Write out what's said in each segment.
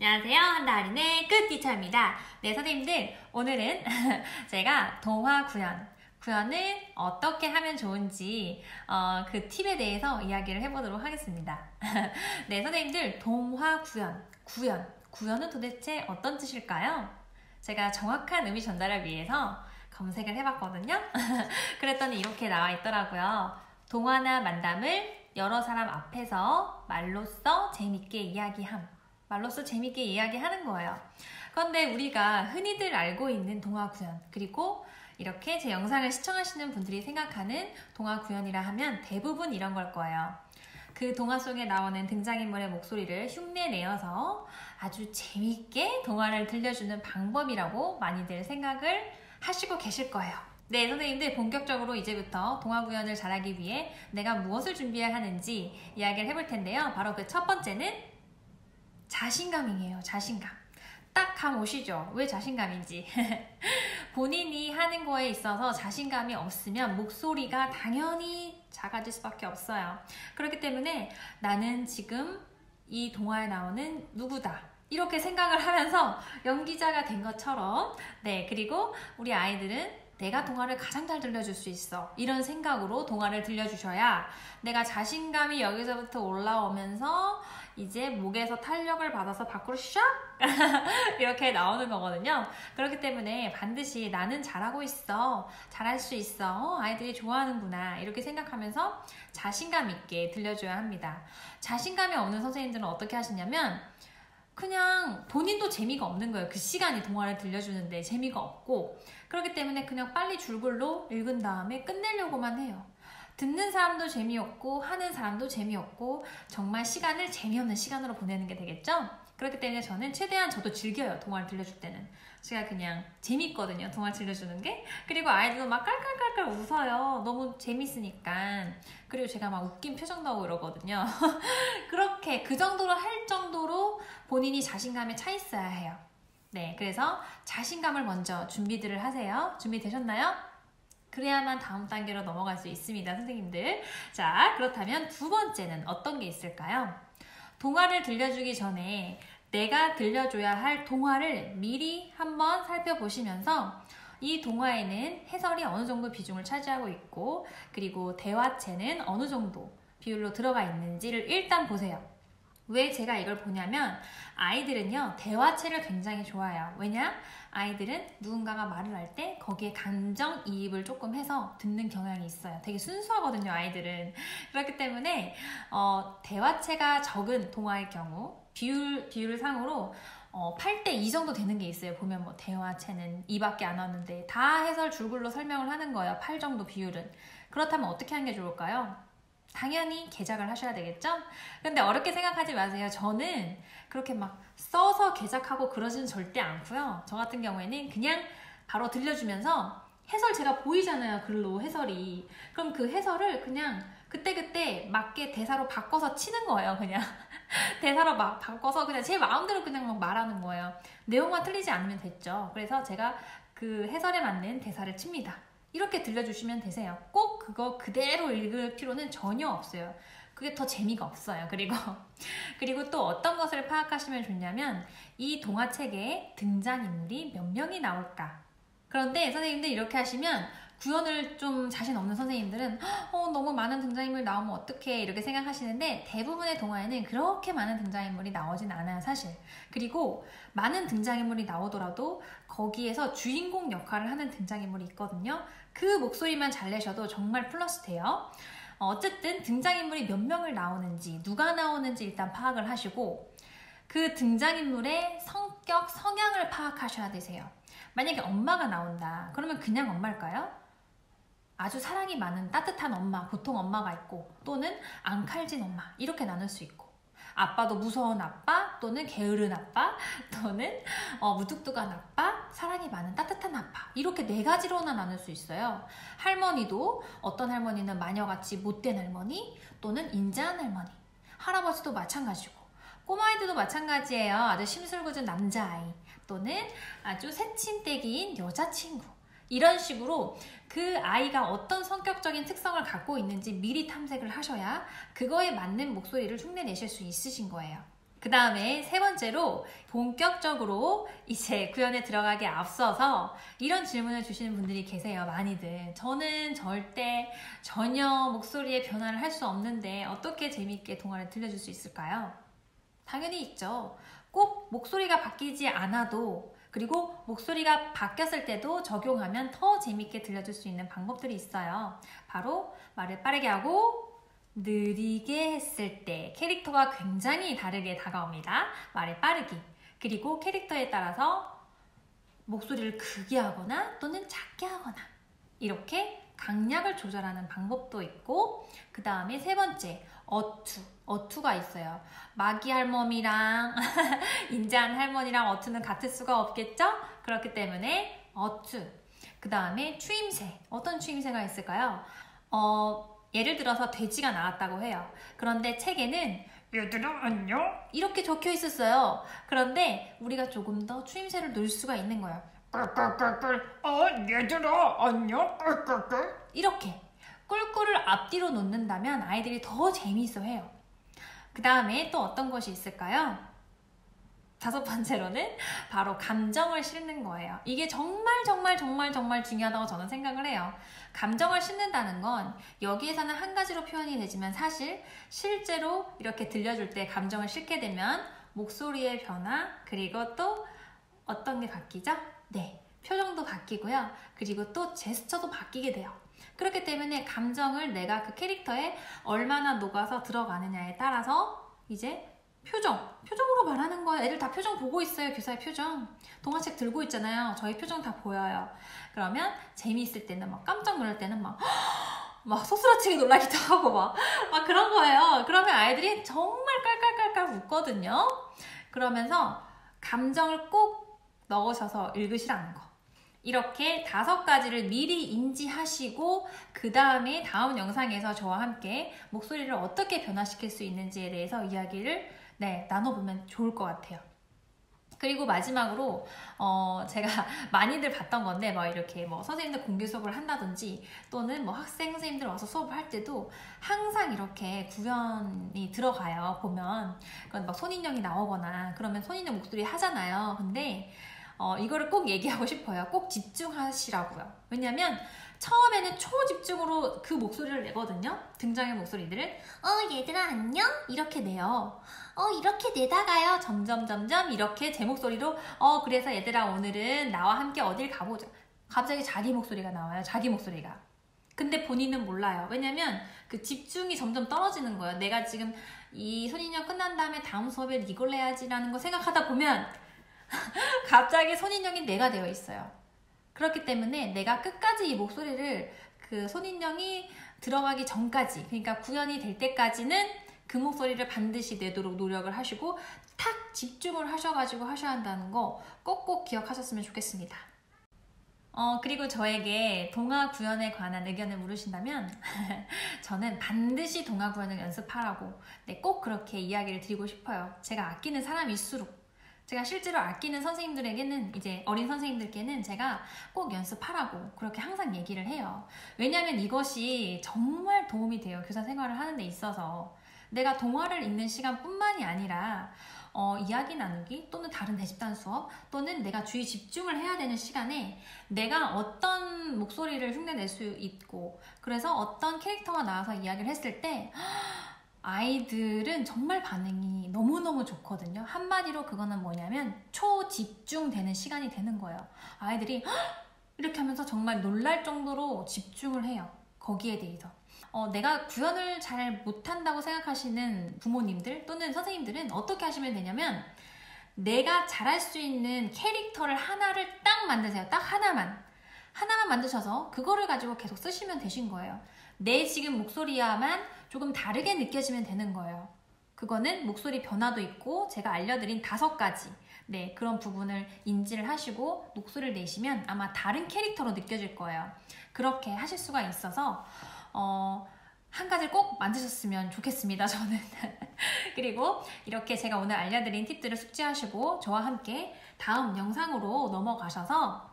안녕하세요. 한다할인의 끝티처입니다. 네, 선생님들, 오늘은 제가 동화 구현을 어떻게 하면 좋은지 그 팁에 대해서 이야기를 해보도록 하겠습니다. 네, 선생님들, 동화 구현은 도대체 어떤 뜻일까요? 제가 정확한 의미 전달을 위해서 검색을 해봤거든요. 그랬더니 이렇게 나와 있더라고요. 동화나 만담을 여러 사람 앞에서 말로써 재밌게 이야기하는 거예요. 그런데 우리가 흔히들 알고 있는 동화 구현, 그리고 이렇게 제 영상을 시청하시는 분들이 생각하는 동화 구현이라 하면 대부분 이런 걸 거예요. 그 동화 속에 나오는 등장인물의 목소리를 흉내내어서 아주 재밌게 동화를 들려주는 방법이라고 많이들 생각을 하시고 계실 거예요. 네, 선생님들, 본격적으로 이제부터 동화 구현을 잘하기 위해 내가 무엇을 준비해야 하는지 이야기를 해볼 텐데요. 바로 그 첫 번째는 자신감이에요. 자신감. 딱 감 오시죠? 왜 자신감인지. 본인이 하는 거에 있어서 자신감이 없으면 목소리가 당연히 작아질 수밖에 없어요. 그렇기 때문에 나는 지금 이 동화에 나오는 누구다, 이렇게 생각을 하면서 연기자가 된 것처럼, 네, 그리고 우리 아이들은 내가 동화를 가장 잘 들려줄 수 있어, 이런 생각으로 동화를 들려주셔야 내가 자신감이 여기서부터 올라오면서 이제 목에서 탄력을 받아서 밖으로 샥 이렇게 나오는 거거든요. 그렇기 때문에 반드시 나는 잘하고 있어, 잘할 수 있어, 아이들이 좋아하는구나, 이렇게 생각하면서 자신감 있게 들려줘야 합니다. 자신감이 없는 선생님들은 어떻게 하시냐면 그냥 본인도 재미가 없는 거예요. 그 시간이 동화를 들려주는데 재미가 없고, 그렇기 때문에 그냥 빨리 줄글로 읽은 다음에 끝내려고만 해요. 듣는 사람도 재미없고 하는 사람도 재미없고 정말 시간을 재미없는 시간으로 보내는 게 되겠죠? 그렇기 때문에 저는 최대한 저도 즐겨요. 동화를 들려줄 때는 제가 그냥 재밌거든요, 동화 들려주는 게. 그리고 아이들도 막 깔깔깔깔 웃어요. 너무 재밌으니까. 그리고 제가 막 웃긴 표정 나오고 이러거든요. 그렇게 그 정도로 할 정도로 본인이 자신감에 차 있어야 해요. 네, 그래서 자신감을 먼저 준비들을 하세요. 준비되셨나요? 그래야만 다음 단계로 넘어갈 수 있습니다, 선생님들. 자, 그렇다면 두 번째는 어떤 게 있을까요? 동화를 들려주기 전에 내가 들려줘야 할 동화를 미리 한번 살펴보시면서 이 동화에는 해설이 어느 정도 비중을 차지하고 있고, 그리고 대화체는 어느 정도 비율로 들어가 있는지를 일단 보세요. 왜 제가 이걸 보냐면 아이들은요, 대화체를 굉장히 좋아해요. 왜냐? 아이들은 누군가가 말을 할 때 거기에 감정이입을 조금 해서 듣는 경향이 있어요. 되게 순수하거든요, 아이들은. 그렇기 때문에 대화체가 적은 동화일 경우 비율상으로 8대2 정도 되는 게 있어요. 보면 뭐 대화체는 2밖에 안 왔는데 다 해설 줄글로 설명을 하는 거예요. 8 정도 비율은. 그렇다면 어떻게 하는 게 좋을까요? 당연히 개작을 하셔야 되겠죠? 근데 어렵게 생각하지 마세요. 저는 그렇게 막 써서 개작하고 그러지는 절대 않고요. 저 같은 경우에는 그냥 바로 들려주면서 해설 제가 보이잖아요, 글로 해설이. 그럼 그 해설을 그냥 그때그때 맞게 대사로 바꿔서 치는 거예요. 그냥 대사로 막 바꿔서 그냥 제 마음대로 그냥 막 말하는 거예요. 내용만 틀리지 않으면 됐죠. 그래서 제가 그 해설에 맞는 대사를 칩니다. 이렇게 들려주시면 되세요. 꼭 그거 그대로 읽을 필요는 전혀 없어요. 그게 더 재미가 없어요. 그리고 또 어떤 것을 파악하시면 좋냐면 이 동화책에 등장인물이 몇 명이 나올까. 그런데 선생님들 이렇게 하시면 구현을 좀 자신 없는 선생님들은 너무 많은 등장인물이 나오면 어떡해, 이렇게 생각하시는데 대부분의 동화에는 그렇게 많은 등장인물이 나오진 않아요, 사실. 그리고 많은 등장인물이 나오더라도 거기에서 주인공 역할을 하는 등장인물이 있거든요. 그 목소리만 잘 내셔도 정말 플러스 돼요. 어쨌든 등장인물이 몇 명을 나오는지, 누가 나오는지 일단 파악을 하시고 그 등장인물의 성격, 성향을 파악하셔야 되세요. 만약에 엄마가 나온다, 그러면 그냥 엄마일까요? 아주 사랑이 많은 따뜻한 엄마, 보통 엄마가 있고, 또는 앙칼진 엄마, 이렇게 나눌 수 있고, 아빠도 무서운 아빠, 또는 게으른 아빠, 또는 무뚝뚝한 아빠, 사랑이 많은 따뜻한 아빠, 이렇게 4가지로나 나눌 수 있어요. 할머니도 어떤 할머니는 마녀같이 못된 할머니, 또는 인자한 할머니, 할아버지도 마찬가지고, 꼬마아이들도 마찬가지예요. 아주 심술궂은 남자아이, 또는 아주 새침대기인 여자친구, 이런 식으로 그 아이가 어떤 성격적인 특성을 갖고 있는지 미리 탐색을 하셔야 그거에 맞는 목소리를 흉내내실 수 있으신 거예요. 그 다음에 세 번째로 본격적으로 이제 구현에 들어가기 앞서서 이런 질문을 주시는 분들이 계세요. 많이들. 저는 절대 전혀 목소리의 변화를 할 수 없는데 어떻게 재미있게 동화를 들려줄 수 있을까요? 당연히 있죠. 꼭 목소리가 바뀌지 않아도, 그리고 목소리가 바뀌었을 때도 적용하면 더 재미있게 들려줄 수 있는 방법들이 있어요. 바로 말을 빠르게 하고 느리게 했을 때 캐릭터가 굉장히 다르게 다가옵니다. 말을 빠르게. 그리고 캐릭터에 따라서 목소리를 크게 하거나 또는 작게 하거나 이렇게 강약을 조절하는 방법도 있고, 그 다음에 세 번째 어투가 있어요. 마기 할머니랑 인자한 할머니랑 어투는 같을 수가 없겠죠? 그렇기 때문에 어투. 그 다음에 추임새. 어떤 추임새가 있을까요? 예를 들어서 돼지가 나왔다고 해요. 그런데 책에는 얘들아 안녕? 이렇게 적혀 있었어요. 그런데 우리가 조금 더 추임새를 넣을 수가 있는 거예요. 얘들아 안녕? 이렇게 꿀꿀을 앞뒤로 놓는다면 아이들이 더 재미있어 해요. 그 다음에 또 어떤 것이 있을까요? 다섯 번째로는 바로 감정을 싣는 거예요. 이게 정말 중요하다고 저는 생각을 해요. 감정을 싣는다는 건 여기에서는 한 가지로 표현이 되지만 사실 실제로 이렇게 들려줄 때 감정을 싣게 되면 목소리의 변화, 그리고 또 어떤 게 바뀌죠? 네, 표정도 바뀌고요. 그리고 또 제스처도 바뀌게 돼요. 그렇기 때문에 감정을 내가 그 캐릭터에 얼마나 녹아서 들어가느냐에 따라서 이제 표정으로 말하는 거예요. 애들 다 표정 보고 있어요. 교사의 표정. 동화책 들고 있잖아요. 저희 표정 다 보여요. 그러면 재미있을 때는 막 깜짝 놀랄 때는 막 소스라치게 놀라기도 하고 막 그런 거예요. 그러면 아이들이 정말 깔깔깔깔 웃거든요. 그러면서 감정을 꼭 넣으셔서 읽으시라는 거. 이렇게 5가지를 미리 인지하시고 그 다음에 다음 영상에서 저와 함께 목소리를 어떻게 변화시킬 수 있는지에 대해서 이야기를 나눠보면 좋을 것 같아요. 그리고 마지막으로 제가 많이들 봤던 건데 이렇게 선생님들 공개 수업을 한다든지 또는 학생 선생님들 와서 수업을 할 때도 항상 이렇게 구현이 들어가요. 보면 그건 손인형이 나오거나 그러면 손인형 목소리 하잖아요. 근데 이거를 꼭 얘기하고 싶어요. 꼭 집중하시라고요. 왜냐면 처음에는 초집중으로 그 목소리를 내거든요. 등장의 목소리들은 얘들아 안녕? 이렇게 내요. 이렇게 내다가요. 점점 이렇게 제 목소리로 그래서 얘들아 오늘은 나와 함께 어딜 가보자. 갑자기 자기 목소리가 나와요. 자기 목소리가. 근데 본인은 몰라요. 왜냐면 그 집중이 점점 떨어지는 거예요. 내가 지금 이 손인형 끝난 다음에 다음 수업에 이걸 해야지라는 거 생각하다 보면 갑자기 손인형이 내가 되어 있어요. 그렇기 때문에 내가 끝까지 이 목소리를 그 손인형이 들어가기 전까지, 그러니까 구현이 될 때까지는 그 목소리를 반드시 내도록 노력을 하시고 탁 집중을 하셔가지고 하셔야 한다는 거 꼭꼭 기억하셨으면 좋겠습니다. 그리고 저에게 동화 구현에 관한 의견을 물으신다면 저는 반드시 동화 구현을 연습하라고 꼭 그렇게 이야기를 드리고 싶어요. 제가 아끼는 사람일수록, 제가 실제로 아끼는 선생님들에게는, 이제 어린 선생님들께는 제가 꼭 연습하라고 그렇게 항상 얘기를 해요. 왜냐하면 이것이 정말 도움이 돼요. 교사 생활을 하는 데 있어서. 내가 동화를 읽는 시간뿐만이 아니라 이야기 나누기 또는 다른 대집단 수업 또는 내가 주의 집중을 해야 되는 시간에 내가 어떤 목소리를 흉내낼 수 있고, 그래서 어떤 캐릭터가 나와서 이야기를 했을 때 아이들은 정말 반응이 너무너무 좋거든요. 한마디로 그거는 뭐냐면 초집중되는 시간이 되는 거예요. 아이들이 이렇게 하면서 정말 놀랄 정도로 집중을 해요. 거기에 대해서. 내가 구현을 잘 못한다고 생각하시는 부모님들 또는 선생님들은 어떻게 하시면 되냐면 내가 잘할 수 있는 캐릭터를 하나를 딱 만드세요. 딱 하나만 만드셔서 그거를 가지고 계속 쓰시면 되신 거예요. 내 지금 목소리와만 조금 다르게 느껴지면 되는 거예요. 그거는 목소리 변화도 있고 제가 알려드린 5가지 그런 부분을 인지를 하시고 목소리를 내시면 아마 다른 캐릭터로 느껴질 거예요. 그렇게 하실 수가 있어서 한 가지를 꼭 만드셨으면 좋겠습니다. 저는. 그리고 이렇게 제가 오늘 알려드린 팁들을 숙지하시고 저와 함께 다음 영상으로 넘어가셔서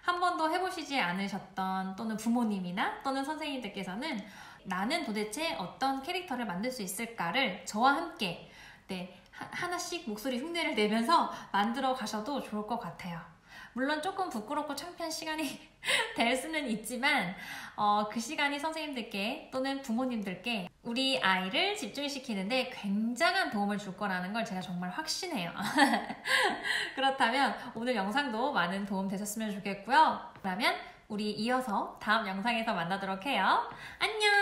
한 번도 해보시지 않으셨던 또는 부모님이나 또는 선생님들께서는 나는 도대체 어떤 캐릭터를 만들 수 있을까를 저와 함께 하나씩 목소리 흉내를 내면서 만들어 가셔도 좋을 것 같아요. 물론 조금 부끄럽고 창피한 시간이 될 수는 있지만 그 시간이 선생님들께 또는 부모님들께 우리 아이를 집중시키는데 굉장한 도움을 줄 거라는 걸 제가 정말 확신해요. 그렇다면 오늘 영상도 많은 도움 되셨으면 좋겠고요. 그러면 우리 이어서 다음 영상에서 만나도록 해요. 안녕!